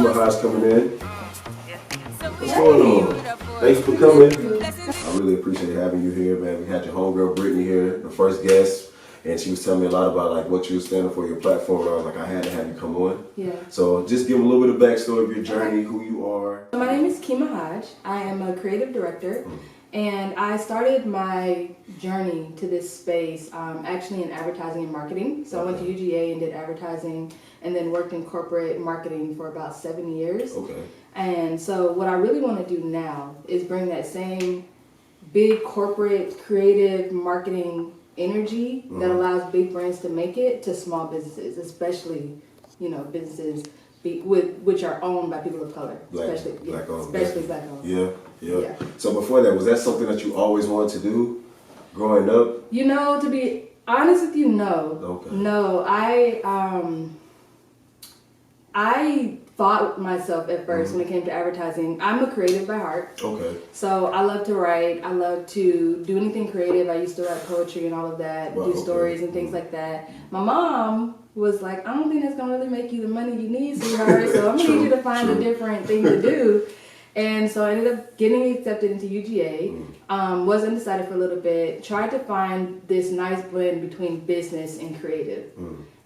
Hodge coming in. What's going on? Thanks for coming. I really appreciate having you here, man. We had your homegirl Brittany here, the first guest, and she was telling me a lot about like what you were standing for, your platform. And I was like, I had to have you come on. Yeah. So just give a little bit of backstory of your journey, who you are. So my name is Hodge. I am a creative director, and I started my journey to this space actually in advertising and marketing. So I went to UGA and did advertising, and then worked in corporate marketing for about 7 years. Okay. And so what I really want to do now is bring that same big corporate creative marketing energy that allows big brands to make it to small businesses, especially, businesses which are owned by people of color, especially black owned. Yeah. So before that, was that something that you always wanted to do growing up? To be honest with you, no. Okay. No, I thought myself at first when it came to advertising. I'm a creative by heart. Okay. So I love to write. I love to do anything creative. I used to write poetry and all of that, do stories and things like that. My mom was like, I don't think that's going to really make you the money you need, sweetheart. So I'm going to need you to find a different thing to do. And so I ended up getting accepted into UGA. Was undecided for a little bit. Tried to find this nice blend between business and creative.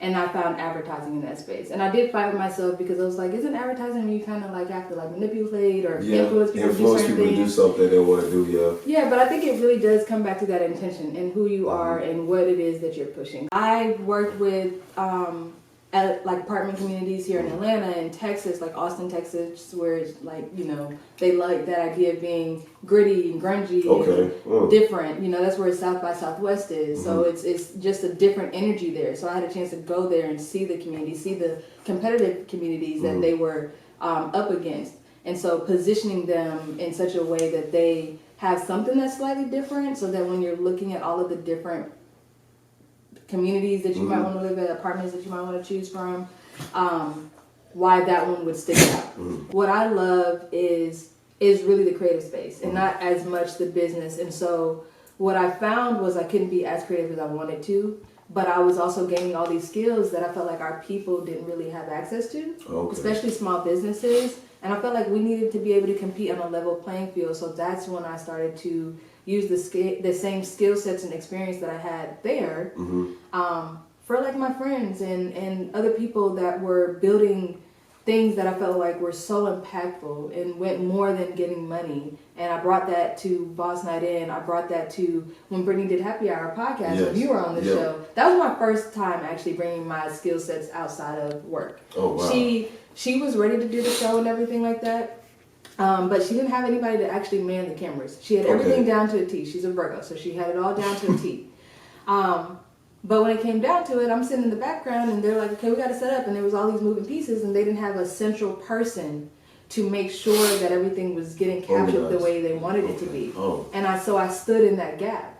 And I found advertising in that space. And I did fight with myself because I was like, isn't advertising when you kind of like have to like manipulate or influence people to do something they want to do, Yeah, but I think it really does come back to that intention and who you are and what it is that you're pushing. I worked with at like apartment communities here in Atlanta and Texas, like Austin, Texas, where it's like, they like that idea of being gritty and grungy and different. That's where South by Southwest is. So it's just a different energy there. So I had a chance to go there and see the community, see the competitive communities that they were up against. And so positioning them in such a way that they have something that's slightly different so that when you're looking at all of the different communities that you might want to live in, apartments that you might want to choose from, why that one would stick out. What I love is really the creative space and not as much the business. And so what I found was I couldn't be as creative as I wanted to, but I was also gaining all these skills that I felt like our people didn't really have access to, especially small businesses. And I felt like we needed to be able to compete on a level playing field. So that's when I started to use the same skill sets and experience that I had there for like my friends and other people that were building things that I felt like were so impactful and went more than getting money. And I brought that to Boss Night In. I brought that to when Brittany did Happy Hour podcast when you were on the show. That was my first time actually bringing my skill sets outside of work. Oh, wow. She was ready to do the show and everything like that. But she didn't have anybody to actually man the cameras. She had everything down to a T. She's a Virgo, so she had it all down to a T. But when it came down to it, I'm sitting in the background and they're like, okay, we got to set up. And there was all these moving pieces and they didn't have a central person to make sure that everything was getting captured the way they wanted it to be. And I stood in that gap.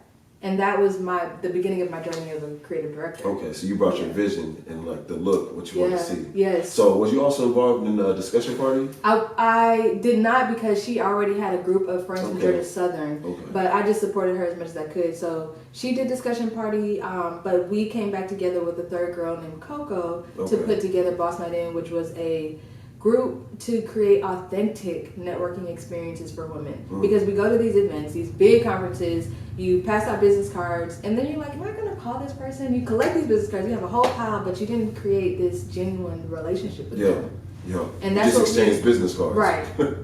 And that was the beginning of my journey as a creative director. Okay, so you brought your vision and like the look, what you want to see. Yes. So was you also involved in the discussion party? I did not because she already had a group of friends from Georgia Southern. But I just supported her as much as I could. So she did discussion party, but we came back together with a third girl named Coco to put together Boss Night In, which was a group to create authentic networking experiences for women. Because we go to these events, these big conferences, you pass out business cards, and then you're like, am I going to call this person? You collect these business cards, you have a whole pile, but you didn't create this genuine relationship with them. Yeah. And that's just exchange business cards.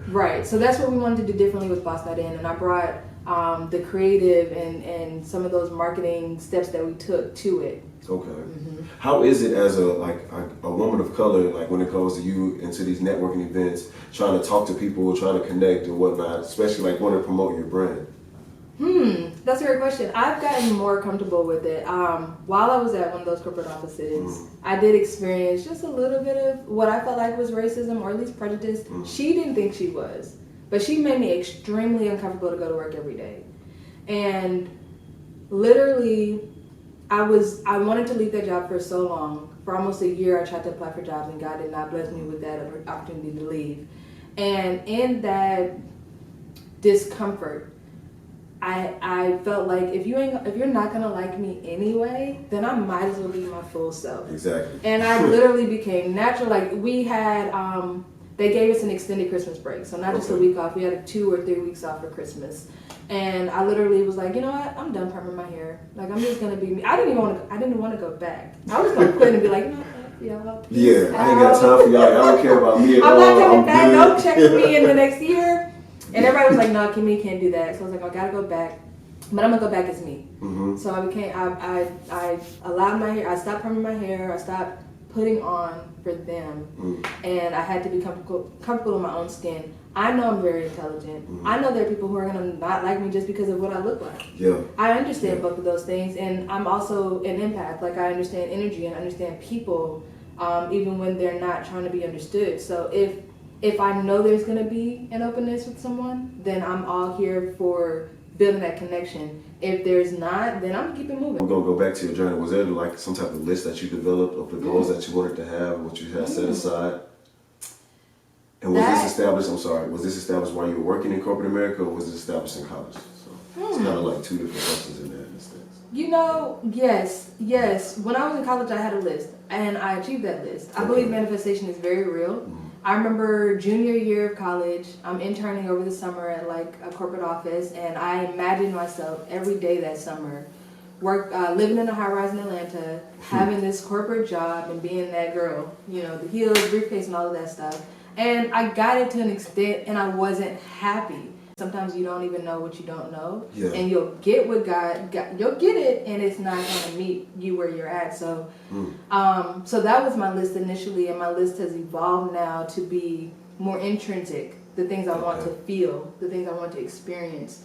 Right. So that's what we wanted to do differently with Boss Night In, and I brought the creative and some of those marketing steps that we took to it. How is it as a woman of color, like when it comes to you into these networking events, trying to talk to people, trying to connect and whatnot, especially like wanting to promote your brand? That's a great question. I've gotten more comfortable with it. While I was at one of those corporate offices, I did experience just a little bit of what I felt like was racism or at least prejudice. She didn't think she was, but she made me extremely uncomfortable to go to work every day. And literally, I wanted to leave that job for so long. For almost a year, I tried to apply for jobs, and God did not bless me with that opportunity to leave. And in that discomfort, I felt like if you're not gonna like me anyway, then I might as well be my full self. Exactly. And I literally became natural. Like we had they gave us an extended Christmas break. So not just a Okay. week off. We had 2 or 3 weeks off for Christmas. And I literally was like, you know what? I'm done perming my hair. Like, I'm just gonna be me. I didn't want to go back. I was gonna quit and be like, you know what? Y'all, Yeah, I ain't got time for y'all. I don't care about me at all. I'm not coming back. good. Don't check for me in the next year. And everybody was like, no, Kimmy can't do that. So I was like, I gotta go back. But I'm gonna go back as me. Mm-hmm. So I allowed my hair, I stopped perming my hair, I stopped putting on for them. And I had to be comfortable in my own skin. I know I'm very intelligent. I know there are people who are gonna not like me just because of what I look like. Yeah. I understand both of those things, and I'm also an empath. Like, I understand energy and understand people, even when they're not trying to be understood. So if I know there's gonna be an openness with someone, then I'm all here for building that connection. If there's not, then I'm keeping moving. We're gonna go back to your journey. Was there like some type of list that you developed of the goals that you wanted to have and what you had set aside? And was this established, I'm sorry, was this established while you were working in corporate America, or was it established in college? So it's kind of like two different questions in that instance. You know, yes. When I was in college, I had a list, and I achieved that list. I believe manifestation is very real. I remember junior year of college, I'm interning over the summer at like a corporate office, and I imagined myself every day that summer living in a high-rise in Atlanta, having this corporate job and being that girl, you know, the heels, briefcase, and all of that stuff. And I got it to an extent, and I wasn't happy. Sometimes you don't even know what you don't know, and you'll get what you'll get it, and it's not going to meet you where you're at. So, so that was my list initially, and my list has evolved now to be more intrinsic. The things I want to feel, the things I want to experience.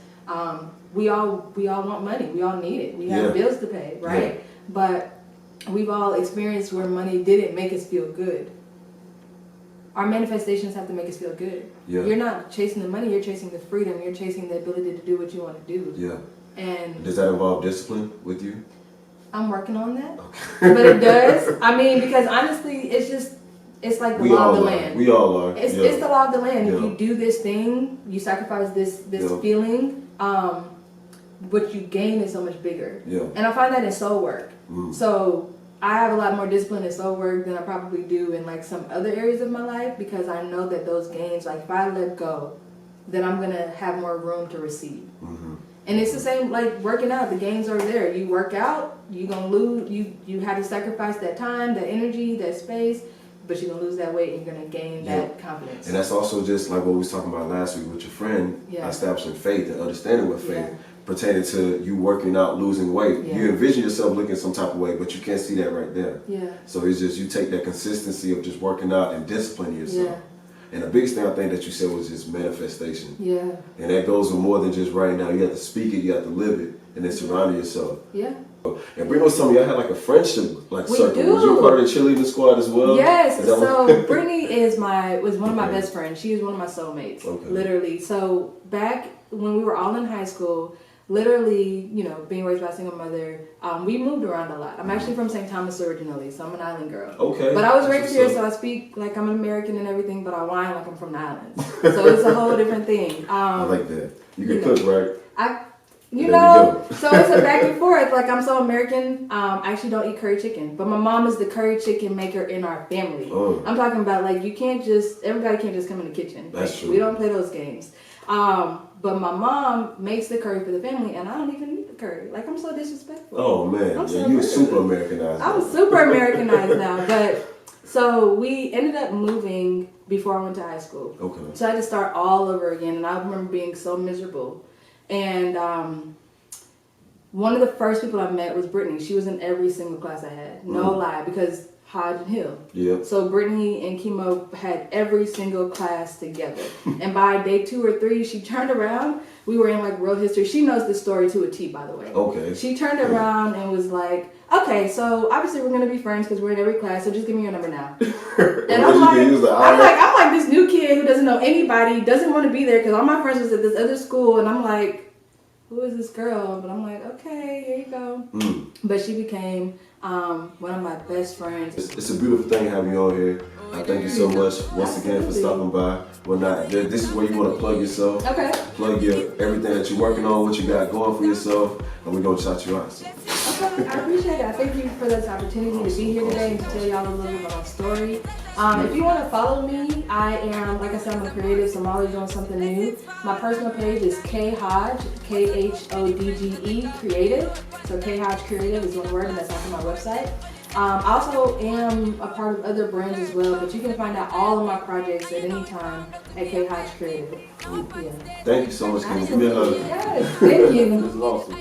We all want money. We all need it. We have bills to pay, right? But we've all experienced where money didn't make us feel good. Our manifestations have to make us feel good. You're not chasing the money, you're chasing the freedom, you're chasing the ability to do what you want to do. And does that involve discipline with you? I'm working on that. But it does. I mean, because honestly, it's like the law of the land. We all are. It's the law of the land. If you do this thing, you sacrifice this feeling, what you gain is so much bigger. And I find that in soul work. So I have a lot more discipline in soul work than I probably do in like some other areas of my life, because I know that those gains, like if I let go, then I'm gonna have more room to receive. And it's the same like working out. The gains are there. You work out, you're gonna lose. You had to sacrifice that time, that energy, that space, but you're gonna lose that weight and you're gonna gain that confidence. And that's also just like what we was talking about last week with your friend, establishing faith and understanding what faith pertaining to you working out, losing weight. You envision yourself looking some type of way, but you can't see that right there. So it's just you take that consistency of just working out and disciplining yourself. And the biggest thing I think that you said was just manifestation. And that goes with more than just writing down. You have to speak it, you have to live it, and then surround yourself. And Brittany was telling me I had like a friendship circle. Was you a part of the cheerleading squad as well? Yes. So Brittany was one of my best friends. She was one of my soulmates, literally. So back when we were all in high school, literally, you know, being raised by a single mother, we moved around a lot. I'm actually from St. Thomas originally, so I'm an island girl. But I was raised here, so I speak like I'm an American and everything, but I whine like I'm from the islands. So it's a whole different thing. I like that. You can cook, right? You know, so it's a back and forth. Like, I'm so American. I actually don't eat curry chicken, but my mom is the curry chicken maker in our family. I'm talking about, like, everybody can't just come in the kitchen. That's true. We don't play those games. But my mom makes the curry for the family, and I don't even eat the curry. Like, I'm so disrespectful. Oh, man. You super Americanized. I'm super Americanized now. But, so we ended up moving before I went to high school. So I had to start all over again, and I remember being so miserable. And one of the first people I met was Brittany. She was in every single class I had. No lie, because Hodge and Hill. So Brittany and Chemo had every single class together. And by day 2 or 3, she turned around. We were in like world history. She knows the story to a T, by the way. She turned around and was like, okay, so obviously we're gonna be friends because we're in every class, so just give me your number now. And I'm like this new kid who doesn't know anybody, doesn't want to be there because all my friends was at this other school, and I'm like, who is this girl? But I'm like, okay, here you go. But she became one of my best friends. It's a beautiful thing having you on here. I thank you so much once again for stopping by. This is where you want to plug yourself. Plug everything that you're working on, what you got going for yourself, and we're gonna shout you out. So. I appreciate it. I thank you for this opportunity to be here today and to tell y'all a little bit about my story. If you want to follow me, I am, like I said, I'm a creative, so I'm always doing something new. My personal page is K Hodge, Khodge Creative. So K Hodge Creative is one word, and that's also my website. I also am a part of other brands as well, but you can find out all of my projects at any time at K Hodge Creative. Yeah. Thank you so much, Kim. Give me a hug. Yes, thank you. This is awesome.